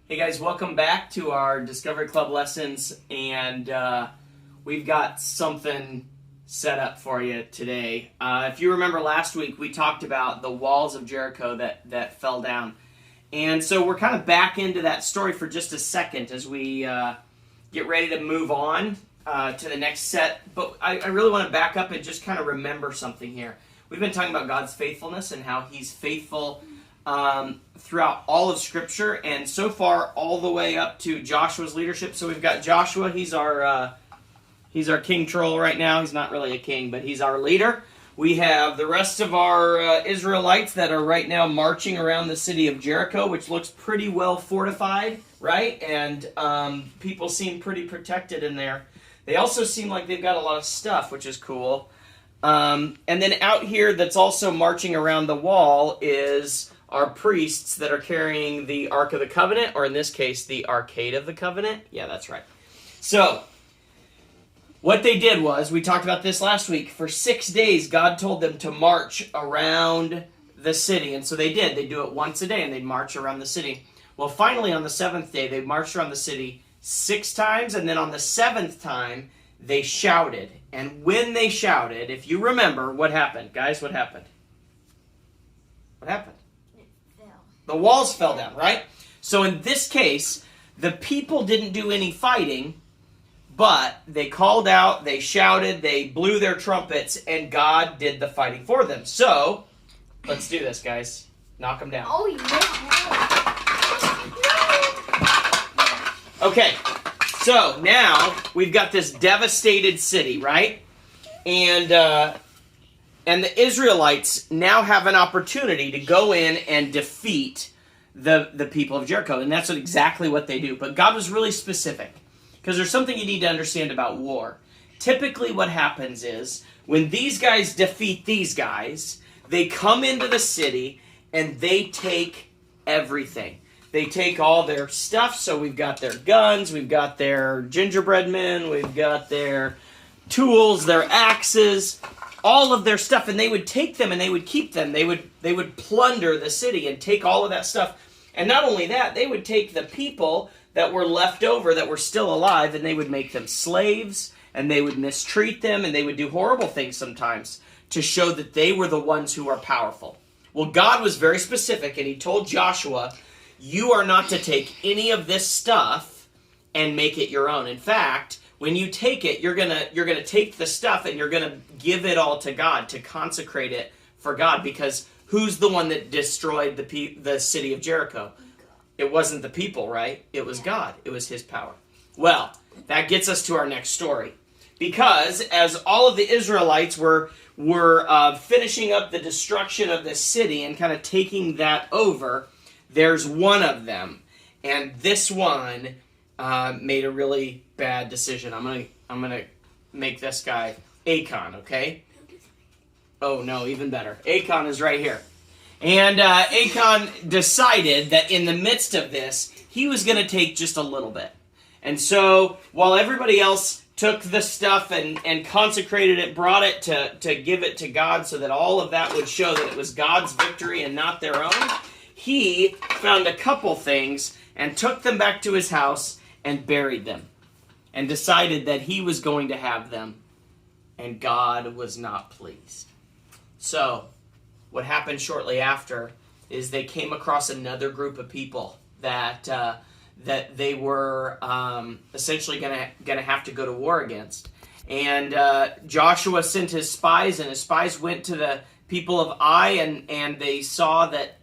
Hey guys, welcome back to our Discovery Club lessons, and we've got something set up for you today. If you remember last week, we talked about the walls of Jericho that fell down. And so we're kind of back into that story for just a second as we get ready to move on to the next set. But I really want to back up and just kind of remember something here. We've been talking about God's faithfulness and how He's faithful throughout all of Scripture, and so far all the way up to Joshua's leadership. So we've got Joshua. He's our king troll right now. He's not really a king, but he's our leader. We have the rest of our Israelites that are right now marching around the city of Jericho, which looks pretty well fortified, right? And people seem pretty protected in there. They also seem like they've got a lot of stuff, which is cool. And then out here that's also marching around the wall is our priests that are carrying the Ark of the Covenant, or in this case, the Arcade of the Covenant. Yeah, that's right. So, what they did was, we talked about this last week, for 6 days, God told them to march around the city, and so they did. They do it once a day, and they'd march around the city. Well, finally, on the 7th day, they marched around the city 6 times, and then on the 7th time, they shouted. And when they shouted, if you remember, what happened? Guys, what happened? What happened? The walls fell down, right? So in this case, the people didn't do any fighting, but they called out, they shouted, they blew their trumpets, and God did the fighting for them. So, let's do this, guys. Knock them down. Oh, yeah. Okay, so now we've got this devastated city, right? And the Israelites now have an opportunity to go in and defeat the people of Jericho. And that's exactly what they do. But God was really specific, because there's something you need to understand about war. Typically what happens is, when these guys defeat these guys, they come into the city and they take everything. They take all their stuff. So we've got their guns, we've got their gingerbread men, we've got their tools, their axes, all of their stuff, and they would take them and they would keep them. They would plunder the city and take all of that stuff. And not only that, they would take the people that were left over, that were still alive, and they would make them slaves, and they would mistreat them, and they would do horrible things sometimes to show that they were the ones who are powerful. Well, God was very specific, and He told Joshua, you are not to take any of this stuff and make it your own. In fact, when you take it, you're gonna take the stuff and you're gonna give it all to God, to consecrate it for God, because who's the one that destroyed the city of Jericho? It wasn't the people, right? It was God. It was His power. Well, that gets us to our next story, because as all of the Israelites were finishing up the destruction of the city and kind of taking that over, there's one of them, and this one made a really bad decision. I'm gonna make this guy Achan, okay? Oh no, even better. Achan is right here. And Achan decided that in the midst of this, he was gonna take just a little bit. And so, while everybody else took the stuff and consecrated it, brought it to give it to God so that all of that would show that it was God's victory and not their own, he found a couple things and took them back to his house and buried them, and decided that he was going to have them, and God was not pleased. So, what happened shortly after is they came across another group of people that they were essentially gonna have to go to war against. And Joshua sent his spies, and his spies went to the people of Ai, and they saw that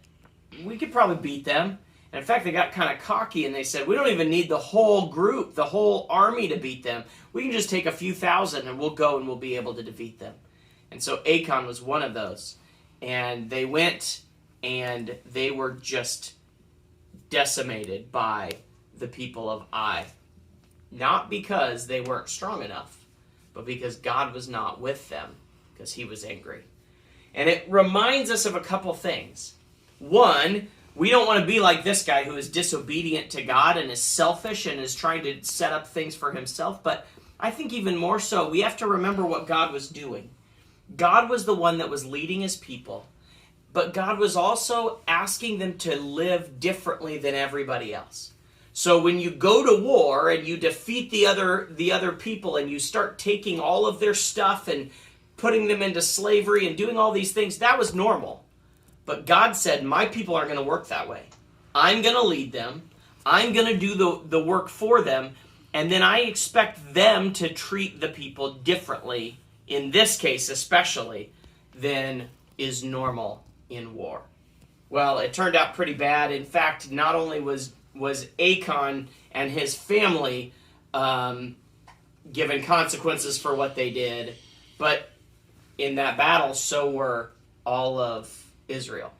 we could probably beat them. And in fact, they got kind of cocky and they said, we don't even need the whole group, the whole army to beat them. We can just take a few thousand and we'll go and we'll be able to defeat them. And so Achan was one of those. And they went and they were just decimated by the people of Ai. Not because they weren't strong enough, but because God was not with them, because He was angry. And it reminds us of a couple things. One, we don't want to be like this guy who is disobedient to God and is selfish and is trying to set up things for himself. But I think even more so, we have to remember what God was doing. God was the one that was leading His people. But God was also asking them to live differently than everybody else. So when you go to war and you defeat the other people and you start taking all of their stuff and putting them into slavery and doing all these things, that was normal. But God said, my people aren't going to work that way. I'm going to lead them. I'm going to do the work for them. And then I expect them to treat the people differently, in this case especially, than is normal in war. Well, it turned out pretty bad. In fact, not only was Achan and his family given consequences for what they did, but in that battle, so were all of Israel.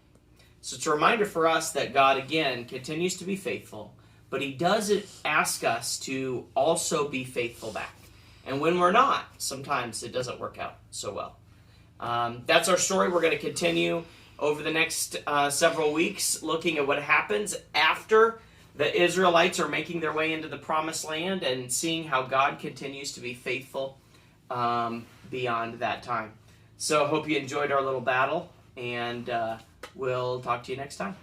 So it's a reminder for us that God, again, continues to be faithful, but he does ask us to also be faithful back. And when we're not, sometimes it doesn't work out so well. That's our story. We're going to continue over the next several weeks looking at what happens after the Israelites are making their way into the Promised Land and seeing how God continues to be faithful beyond that time. So I hope you enjoyed our little battle, and we'll talk to you next time.